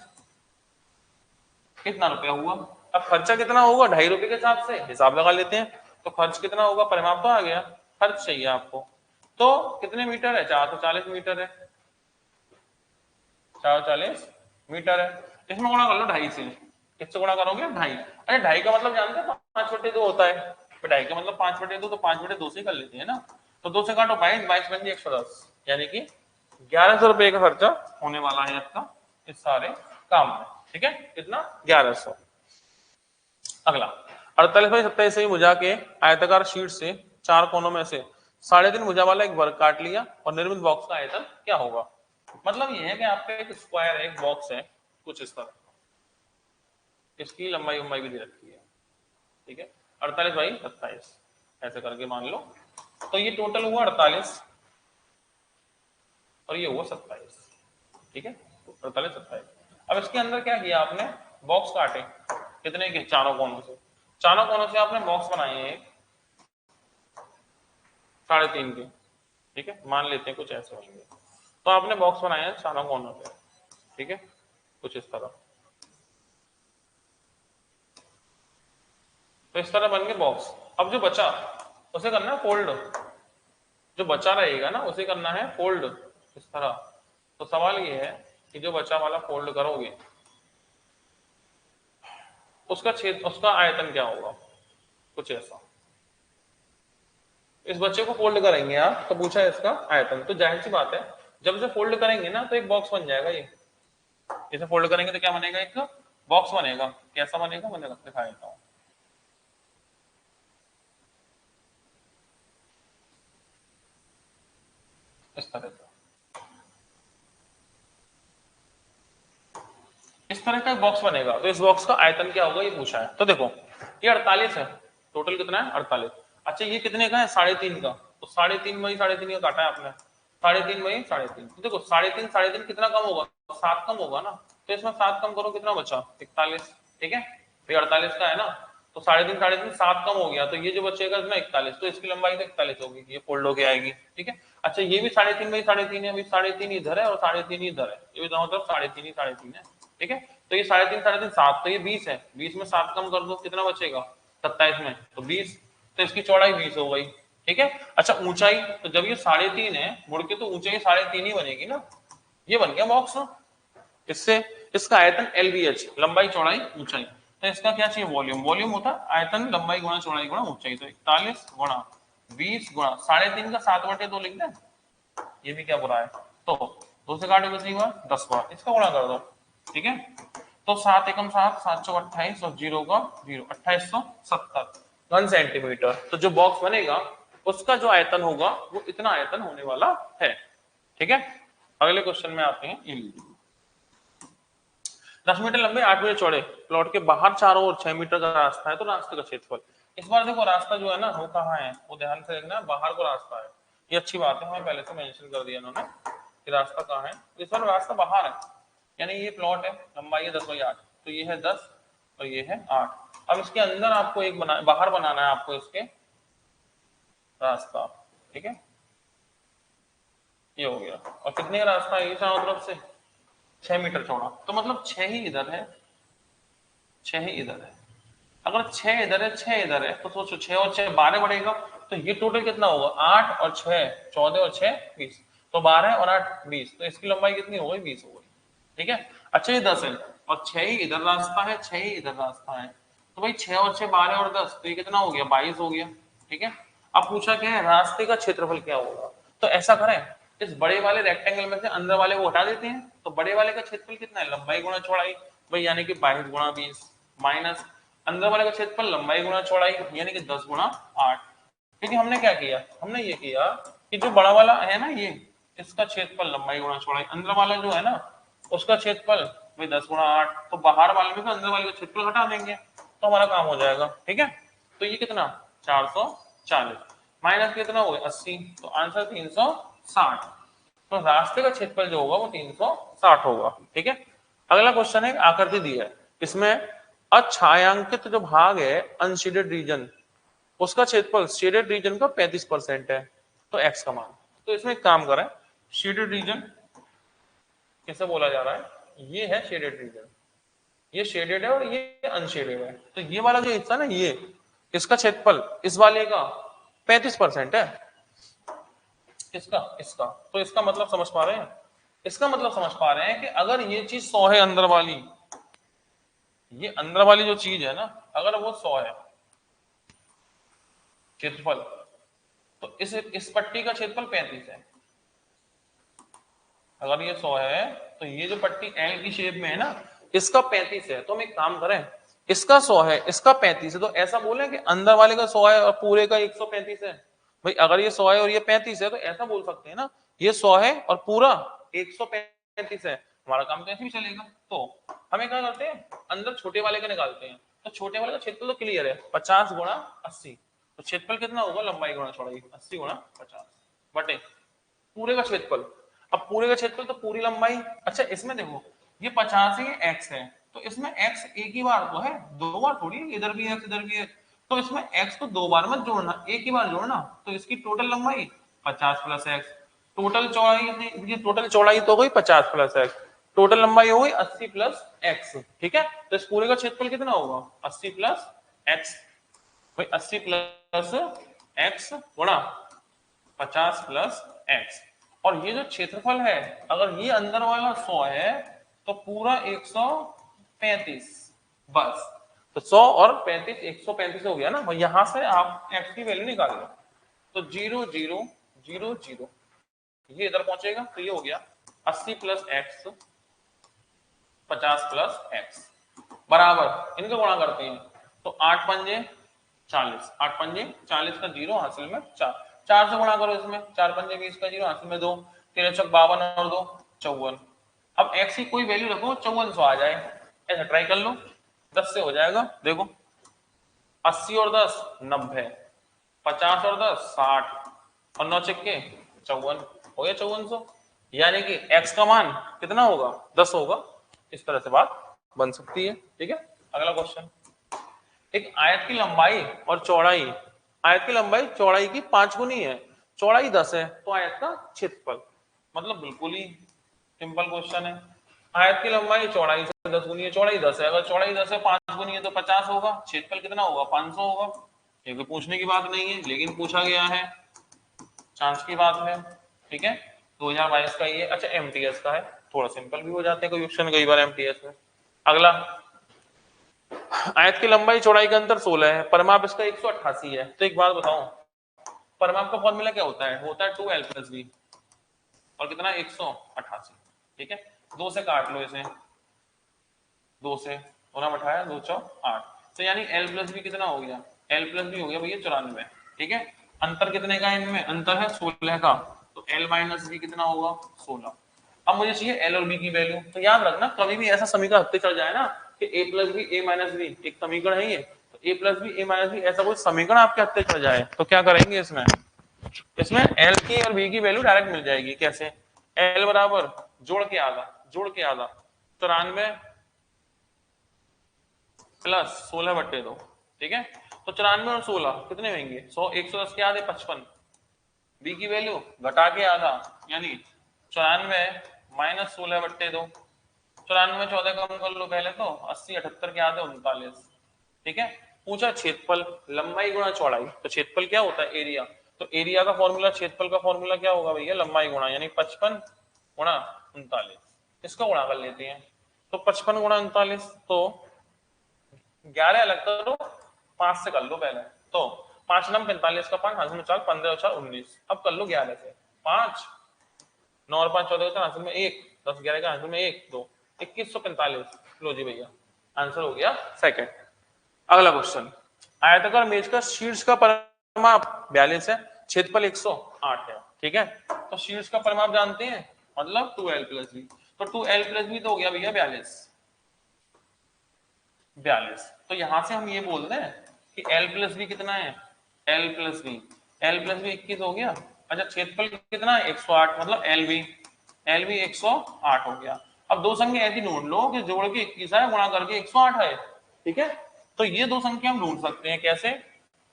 कितना रुपया हुआ। अब खर्चा कितना होगा 2.5 रुपए के हिसाब से हिसाब लगा लेते हैं, तो खर्च कितना होगा परिमाप तो आ गया, खर्च चाहिए आपको, तो कितने मीटर है 440 मीटर है, 440 मीटर है, इसमें गुणा कर लो 2.5 से, किससे गुणा करोगे 2.5। अरे 2.5 का मतलब जानते हैं 5/2 होता है, 2.5 का मतलब 5/2, तो 5/2 से कर लेते हैं ना, तो 2 से काटो 22, 22 बन 110, यानी कि 1100 रुपए का खर्चा होने वाला है आपका इस सारे काम में। ठीक है, कितना 1100। अगला 48/27 से भुजा के आयताकार शीट से चार कोनों में से 3.5 भुजा वाला एक वर्ग काट लिया और निर्मित बॉक्स का आयतन क्या होगा। मतलब ये है कि आपका एक स्क्वायर है, एक बॉक्स है कुछ इस तरह, इसकी लंबाई उम्बाई भी दे रखी है। ठीक है, 48/27 ऐसे करके मान लो, तो ये टोटल हुआ 48, और ये हुआ 27, ठीक है, 48 27। अब इसके अंदर क्या किया आपने, बॉक्स काटे, कितने के, चारों कोनों से, चारों कोनों से आपने बॉक्स बनाए हैं 3.5 के, ठीक है, मान लेते हैं कुछ ऐसे होंगे। तो आपने बॉक्स बनाए हैं चारों कोनों से, ठीक है, कुछ इस तरह। तो इस तरह बन गए बॉक्स। अब जो बचा उसे करना है फोल्ड, जो बचा रहेगा ना उसे करना है फोल्ड इस तरह। तो सवाल ये है कि जो बचा वाला फोल्ड करोगे उसका क्षेत्र, उसका आयतन क्या होगा, कुछ ऐसा। इस बच्चे को फोल्ड करेंगे आप, तो पूछा है इसका आयतन, तो जाहिर सी बात है जब इसे फोल्ड करेंगे ना तो एक बॉक्स बन जाएगा ये। इसे फोल्ड करेंगे तो क्या बनेगा, एक बॉक्स बनेगा। कैसा बनेगा, मैंने दिखा देता हूं। इस तरह का, इस तरह का एक बॉक्स बनेगा। तो इस बॉक्स का आयतन क्या होगा ये पूछा है। तो देखो ये 48 है, टोटल कितना है 48। अच्छा ये कितने का है, 3.5 का। तो 3.5 में 3.5 का काटा है आपने, 3.5 में 3.5। तो देखो 3.5 कितना कम होगा, 7 कम होगा ना। तो इसमें 7 कम करो, कितना बचा, 41, ठीक है। तो ये 48 का है ना, तो 3.5 7 कम हो गया, तो ये जो बचेगा इसमें 41। तो इसकी लंबाई तो 41 होगी, ये फोल्ड होके आएगी, ठीक है। अच्छा ये भी 3.5 में 3.5 है, अभी 3.5 इधर है और 3.5 इधर है, ये भी दोनों तरफ 3.5 है, ठीक है। तो ये 3.5 7, तो ये 20 है, 20 में 7 कम कर दो, कितना बचेगा 27 में, तो 20। तो इसकी चौड़ाई 20 हो गई, ठीक है। अच्छा ऊंचाई, तो जब ये 3.5 है मुड़ के, तो ऊंचाई 3.5 ही बनेगी ना, ये बन गया बॉक्स। इससे इसका आयतन LBH, लंबाई चौड़ाई ऊंचाई। तो इसका क्या चाहिए, वॉल्यूम। वॉल्यूम होता है आयतन लंबाई गुणा चौड़ाई गुणा ऊंचाई। तो 41 गुणा 20 गुणा 3.5 का 7/2 लिख दें, ये भी क्या बुरा है। तो 2 से काटे कितनी बार, 10 बार, इसका गुणा कर दो, ठीक है। तो 7 एकम 7, 7 चौक 28 और 0 का 0, 2870 घन सेंटीमीटर। तो जो बॉक्स बनेगा उसका जो आयतन होगा वो इतना आयतन होने वाला है, ठीक है। अगले क्वेश्चन में आते हैं, ये लीजिए। 10 मीटर लंबे 8 मीटर चौड़े प्लॉट के बाहर चारों ओर 6 मीटर का रास्ता है, तो रास्ते का क्षेत्रफल। इस बार देखो रास्ता जो है ना वो कहाँ है, वो ध्यान से देखना, बाहर को रास्ता है। ये अच्छी बात है, हमें पहले से मेंशन कर दिया इन्होंने कि रास्ता कहाँ है। इस बार रास्ता बाहर है, यानी ये प्लॉट है, लंबाई है 10/8, तो ये है 10 और ये है 8। अब इसके अंदर आपको एक बाहर बनाना है आपको इसके रास्ता, ठीक है। ये हो गया, और कितने का रास्ता है ये चारों तरफ से, 6 मीटर चौड़ा। तो मतलब 6 ही इधर है, 6 ही इधर है। अगर 6 इधर है 6 इधर है, तो सोचो 6 और 6 12 बढ़ेगा, तो ये टोटल कितना होगा, 8 और 6 14 और 6 20, तो 12 और 8 20, तो इसकी लंबाई कितनी हो गई, 20 हो गई, ठीक है। अच्छा ये 10 है और 6 ही इधर रास्ता है, 6 ही इधर रास्ता है, तो भाई 6 और 6 12 और 10, तो ये कितना हो गया, 22 हो गया, ठीक है। अब पूछा क्या है, रास्ते का क्षेत्रफल क्या होगा। तो ऐसा करें, इस बड़े वाले रेक्टेंगल में से अंदर वाले को हटा देते हैं, तो बड़े वाले का क्षेत्रफल कितना है, लंबाई गुणा चौड़ाई, भाई यानी कि 22 गुणा 20 माइनस अंदर वाले का क्षेत्रफल लंबाई गुणा चौड़ाई, यानी कि 10 गुणा 8। क्योंकि हमने क्या किया, हमने ये किया कि जो बड़ा वाला है ना ये, इसका क्षेत्रफल लंबाई गुणा चौड़ाई, अंदर वाला जो है ना उसका क्षेत्रफल भाई 10 गुणा 8, तो बाहर वाले में से अंदर वाले का क्षेत्रफल हटा देंगे तो हमारा काम हो जाएगा, ठीक है। तो ये कितना 440 माइनस कितना हो गया 80, तो आंसर 360। तो रास्ते का क्षेत्रफल जो होगा वो 360 होगा, ठीक है। अगला क्वेश्चन है, आकृति दी है, इसमें अछायांकित जो भाग है अनशेडेड रीजन, उसका क्षेत्रफल शेडेड रीजन का 35% है, तो एक्स का मान। तो इसमें एक काम करें, शेडेड रीजन कैसे बोला जा रहा है, ये है शेडेड रीजन, ये शेडेड है और ये अनशेडेड है। तो ये वाला जो हिस्सा ना ये, इसका क्षेत्रफल इस वाले का 35% है, इसका इसका। तो इसका मतलब समझ पा रहे हैं, इसका मतलब समझ पा रहे हैं कि अगर ये चीज 100 है अंदर वाली, ये अंदर वाली जो चीज है ना, अगर वो 100 है क्षेत्रफल, तो इस पट्टी का क्षेत्रफल 35 है। अगर ये 100 है तो ये जो पट्टी एल की शेप में है ना, इसका 35 है। तो हम एक काम करें, इसका 100 है, इसका 35 है, तो ऐसा बोले कि अंदर वाले का 100 है और पूरे का 135 है। भाई अगर ये 100 है और ये 35 है तो ऐसा बोल सकते हैं ना, ये 100 है और पूरा 135 है, हमारा काम तो ऐसे भी चलेगा। तो हमें क्या करते हैं, अंदर छोटे वाले का निकालते हैं। तो छोटे वाले का क्षेत्रफल तो क्लियर है, 50 गुणा 80, तो क्षेत्रफल कितना होगा, लंबाई गुणा चौड़ाई 80 गुणा 50 बटे पूरे का क्षेत्रफल। अब पूरे का क्षेत्रफल तो पूरी लंबाई। अच्छा इसमें देखो ये 50 ये x है, तो इसमें x एक ही बार तो है, दो बार थोड़ी है, इधर भी x इधर भी x, तो इसमें x को दो बार मत जोड़ना, एक ही बार जोड़ना, तो इसकी टोटल लंबाई 50 प्लस x, टोटल चौड़ाई, टोटल चौड़ाई तो हो गई 50 प्लस x, टोटल लंबाई हो गई 80 प्लस x, ठीक है। तो इस पूरे का क्षेत्रफल कितना होगा 80 प्लस x, भाई 80 प्लस x गुणा 50 प्लस x, और ये जो क्षेत्रफल है अगर ये अंदर वाला 100 है तो पूरा 135, बस। तो 100 और 35 135 हो गया ना, यहां से आप x की वैल्यू निकाल लो, तो 0 0 0 0 ये इधर पहुंचेगा, तो ये हो गया 80 प्लस एक्स 50 प्लस एक्स बराबर, इनका गुणा करते हैं तो 8 पंजे 40, 8 पंजे 40 का 0 हासिल में 4, 4 से गुणा करो इसमें, 4 पंजे 20 का 0 हासिल में 2, 13 चौक 52 और 2 54, अब x की कोई वैल्यू रखो 5400 आ जाए, ऐसा ट्राई कर लो, 10 से हो जाएगा, देखो 80 और 10 90, 50 और 10 60 और 9 चक्के 54, हो गया 5400, यानी कि x का मान कितना होगा 10 होगा। इस तरह से बात बन सकती है, ठीक है। अगला क्वेश्चन, एक आयत की लंबाई और चौड़ाई, आयत की लंबाई चौड़ाई की 5 गुनी है, चौड़ाई 10 है, तो आयत का क्षेत्रफल, मतलब बिल्कुल ही सिंपल क्वेश्चन है। आयत की लंबाई चौड़ाई से 10 गुनी है, चौड़ाई 10 है, अगर चौड़ाई 10 है 5 गुनी है तो 50 होगा, क्षेत्रफल कितना होगा 500 होगा। ये कोई पूछने की बात नहीं है, लेकिन पूछा गया है, चांस की बात है, ठीक है। 2022 का ये, अच्छा एमटीएस का है, थोड़ा सिंपल भी हो जाते हैं कोई क्वेश्चन कई बार एमटीएस में। अगला, आयत की लंबाई चौड़ाई का अंतर 16 है, परिमाप इसका 188 है, तो एक बात बताओ परिमाप का फॉर्मूला क्या होता है, 2l प्लस बी, और कितना 188, ठीक है। 2 से काट लो इसे, 2 से होना बैठाया 2 चौक 8, तो यानी l प्लस बी कितना हो गया, l प्लस बी हो गया भैया 94, ठीक है। अंतर कितने का है इनमें, अंतर है 16 का, तो l माइनस बी कितना होगा 16। अब मुझे चाहिए l और b की वैल्यू, तो याद रखना कभी भी ऐसा समीकरण हत्ते चढ़ जाए ना कि a plus B a minus B, एक समीकरण है ये, तो a plus B a minus B ऐसा कोई समीकरण आपके हत्ते चढ़ जाए तो क्या करेंगे इसमें, इसमें l की और b की वैल्यू डायरेक्ट मिल जाएगी, कैसे, l बराबर जोड़ के आधा, जोड़ के आधा 94 प्लस 16/2, ठीक है। तो 94 और 16 कितने होंगे 100, 110 के आधे 55, बी की वैल्यू घटा के आधा यानी 94 माइनस 16/2, 94 14 कम कर लो पहले तो 80, 78 के आधे 39, ठीक है। पूछा क्षेत्रफल लंबाई गुणा चौड़ाई, तो क्षेत्रफल क्या होता है एरिया, तो एरिया का फॉर्मूला क्षेत्रफल का फॉर्मूला क्या होगा भैया लंबाई गुणा, यानी 55 गुणा 39, इसका गुणा कर लेते हैं, तो 55 गुणा 39, तो 11 अलग करो 5 से कर लो पहले, तो 5 नम 45 का 5 हासिल में 4, 15 और 4 19, अब कर लो 11 से 5, 9 और 5 14 का हासिल में 1, 10 11 का हासिल में 1 2, 2145, लो जी भैया आंसर हो गया सेकंड। अगला क्वेश्चन, आयताकार मेज का शीर्ष का परिमाप 42 है, क्षेत्रफल 108 है, ठीक है। तो शीर्ष का परिमाप जानते हैं, मतलब 2l प्लस बी, तो 2l प्लस बी तो हो गया भैया 42, तो यहां से हम ये बोल रहे हैं कि l प्लस बी कितना है, l प्लस बी 21 हो गया। अच्छा क्षेत्रफल कितना है 108, मतलब एल बी 108 हो गया। अब दो संख्या ऐसी ढूंढ लो कि जोड़ के 21 है गुणा करके 108 है, ठीक है। तो ये दो संख्या हम ढूंढ सकते हैं, कैसे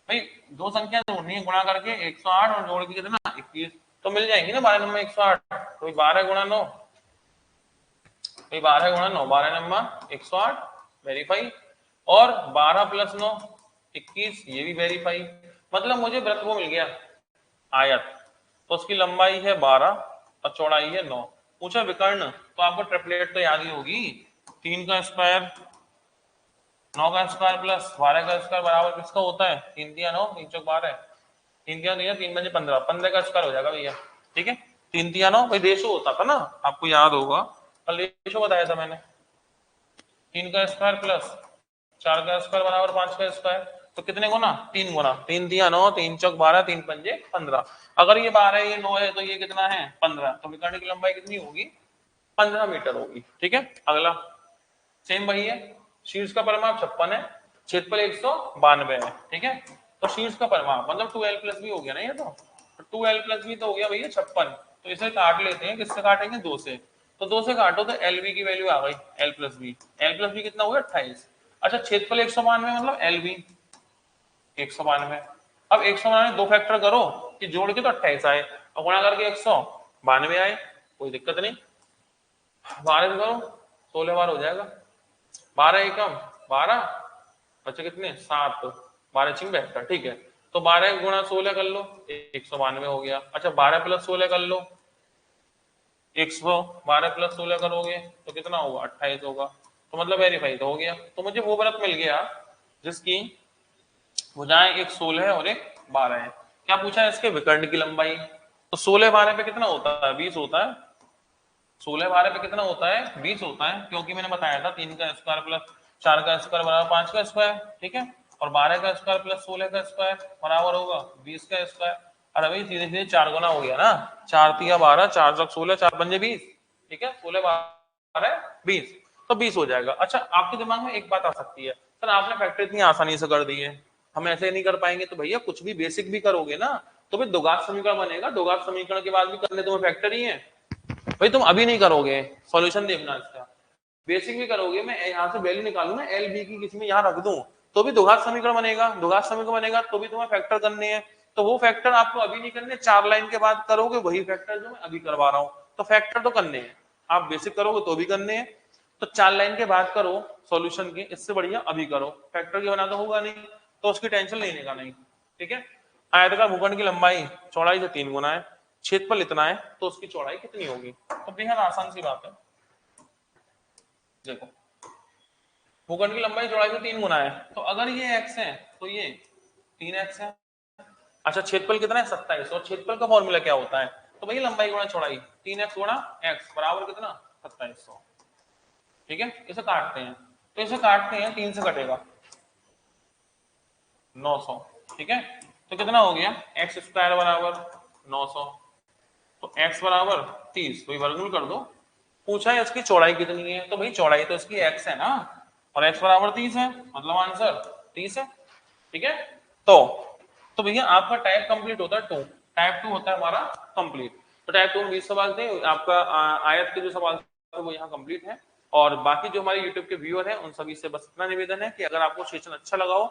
भाई, दो संख्या ढूंढनी है गुणा करके 108 और जोड़ के कितना 21, तो मिल जाएंगी ना 12 नंबर 108, तो 12 गुणा 9, 12 गुणा 9 12 नंबर 108 वेरीफाई, और 12 प्लस 9 21, ये भी वेरीफाई, मतलब मुझे वृत्त वो मिल गया आयत, तो उसकी लंबाई है 12 और चौड़ाई है 9। पूछा विकर्ण, तो आपको ट्रिपलेट तो याद ही होगी, 3 का स्क्वायर 9 का स्क्वायर प्लस 12 का स्क्वायर बराबर किसका होता है, 3 दिया 9 3 चौक 12, 3 दिया 3 बजे 15, 15 का स्क्वायर हो जाएगा भैया, ठीक है। 3 दिया 9 भाई रेशो होता था ना, आपको याद होगा कल रेशो बताया था मैंने, 3 का स्क्वायर प्लस 4 का स्क्वायर बराबर 5 का स्क्वायर, तो कितने गुना 3 गुना, 3 दिया 9 3 चौक 12 3 पंजे 15, अगर ये 12 ये 9 है तो ये कितना है 15, तो विकर्ण की लंबाई कितनी होगी 15 मीटर होगी, ठीक है। अगला सेम वही है, शीर्ष का परिमाप 56 है, क्षेत्रफल 192 है, ठीक है। तो शीर्ष का परिमाप मतलब 2l प्लस बी हो गया ना, ये तो 2l प्लस बी तो हो गया भैया 56, तो इसे काट लेते हैं, किससे काटेंगे, 2 से। तो 2 से काटो तो एल बी की वैल्यू आ गई, एल प्लस बी कितना हुआ, 28। अच्छा क्षेत्रफल 192 मतलब एल बी 192। अब 192 दो फैक्टर करो कि जोड़ के तो 28 आए और गुणा करके 192 आए, कोई दिक्कत नहीं। 12 से करो 16 बार हो जाएगा, 12 एकम 12, बच्चे कितने 7, 12 छिंग 72, ठीक है। तो 12 गुणा 16 कर लो 192 हो गया। अच्छा 12 प्लस 16 कर लो, 112 प्लस 16 करोगे तो कितना होगा, 28 होगा। तो मतलब वेरीफाई तो हो गया। तो मुझे वो वृत्त मिल गया जिसकी भुजाएं एक 16 है और एक 12 है। क्या पूछा है, इसके विकर्ण की लंबाई। तो 16 12 पे कितना होता है, 20 होता है। 16 12 पे कितना होता है, 20 होता है, क्योंकि मैंने बताया था 3 का स्क्वायर प्लस 4 का स्क्वायर बराबर 5 का स्क्वायर, ठीक है। और 12 का स्क्वायर प्लस 16 का स्क्वायर बराबर होगा 20 का स्क्वायर। अरे भाई सीधे सीधे 4 गुना हो गया ना, 4 3 12, 4 6 16, 4 5 20, ठीक है। 16 12 20, तो 20 हो जाएगा। अच्छा आपके दिमाग में एक बात आ सकती है, सर आपने फैक्टर इतनी आसानी से कर दी है, हम ऐसे नहीं कर पाएंगे। तो भैया कुछ भी बेसिक भी करोगे ना तो फिर द्विघात समीकरण बनेगा, द्विघात समीकरण के बाद भी करने तुम्हें फैक्टर ही है। भाई तुम अभी नहीं करोगे, सॉल्यूशन देखना इसका, बेसिक भी करोगे, मैं यहाँ से वैल्यू निकालूंगा एल बी की किसी में यहाँ रख दूं तो भी द्विघात समीकरण बनेगा, द्विघात समीकरण बनेगा तो भी तुम्हें फैक्टर करने हैं। तो वो फैक्टर आपको अभी नहीं करने, 4 लाइन के बाद करोगे वही फैक्टर जो मैं अभी करवा रहा हूँ। तो फैक्टर तो करने हैं, आप बेसिक करोगे तो भी करने हैं। तो 4 लाइन के बाद करो सॉल्यूशन के, इससे बढ़िया अभी करो, फैक्टर के बना तो होगा नहीं, तो उसकी टेंशन लेने का नहीं, ठीक है। आयताकार भूखंड की लंबाई चौड़ाई से 3 गुना है, क्षेत्रफल इतना है तो उसकी चौड़ाई कितनी होगी। तो बेहद आसान सी बात है, देखो भूखंड की लंबाई चौड़ाई से 3 गुना है, तो अगर ये x है तो ये 3x है। अच्छा क्षेत्रफल कितना है, 27, और क्षेत्रफल का फॉर्मूला क्या होता है, तो भाई लंबाई गुणा चौड़ाई, 3x गुणा x बराबर कितना 2700, ठीक है। इसे काटते हैं, तो इसे काटते हैं 3 से कटेगा 900, ठीक है। तो कितना हो गया, एक्स स्क्वायर बराबर 900, तो x बराबर 30, तो वर्गमूल कर दो। पूछा है इसकी चौड़ाई कितनी है, तो भाई चौड़ाई तो इसकी x है ना, और x बराबर 30 है, मतलब आंसर 30 है, ठीक है। तो भैया आपका टाइप कंप्लीट होता है 2, टाइप 2 होता है हमारा कंप्लीट। तो टाइप 2 में 20 सवाल थे, आपका आयत के जो सवाल थे वो यहाँ कंप्लीट है। और बाकी जो हमारे यूट्यूब के व्यूअर हैं उन सभी से बस इतना निवेदन है कि अगर आपको सेशन अच्छा लगा हो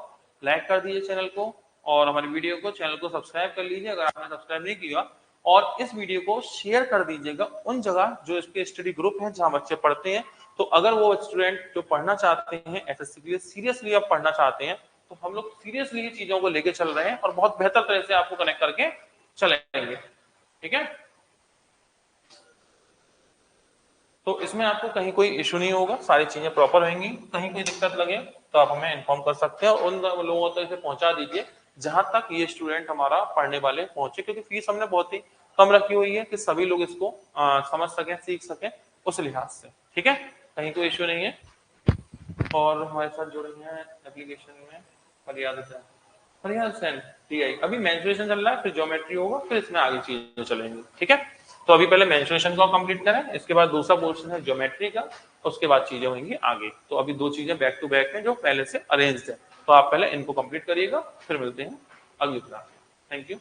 लाइक कर दीजिए चैनल को, और हमारी वीडियो को चैनल को सब्सक्राइब कर लीजिए अगर आपने सब्सक्राइब नहीं किया, और इस वीडियो को शेयर कर दीजिएगा उन जगह जो इसके स्टडी ग्रुप हैं जहां बच्चे पढ़ते हैं। तो अगर वो स्टूडेंट जो पढ़ना चाहते हैं एसएससी के लिए, सीरियसली आप पढ़ना चाहते हैं, तो हम लोग सीरियसली ये चीजों को लेके चल रहे हैं और बहुत बेहतर तरह से आपको कनेक्ट करके चलेंगे, ठीक है। तो इसमें आपको कहीं कोई इशू नहीं होगा, सारी चीजें प्रॉपर होंगी। कहीं कोई दिक्कत लगे तो आप हमें इन्फॉर्म कर सकते हैं, और उन लोगों तक इसे पहुंचा दीजिए जहां तक ये स्टूडेंट हमारा पढ़ने वाले पहुंचे, क्योंकि फीस हमने बहुत ही कम रखी हुई है कि सभी लोग इसको समझ सकें, सीख सकें उस लिहाज से, ठीक है। कहीं कोई इशू नहीं है। और हमारे साथ जुड़े हैं एप्लीकेशन में फरियाद सेन टीआई, अभी मेंसुरेशन चल रहा है, फिर ज्योमेट्री होगा, फिर इसमें आगे चीजें चलेंगी, ठीक है। तो अभी पहले मेंसुरेशन को कंप्लीट करें, इसके बाद दूसरा पोर्शन है ज्योमेट्री का, उसके बाद चीजें होंगी आगे। तो अभी 2 चीजें बैक टू बैक हैं जो पहले से अरेंज्ड है, तो आप पहले इनको कंप्लीट करिएगा, फिर मिलते हैं अगली क्लास में। Thank you.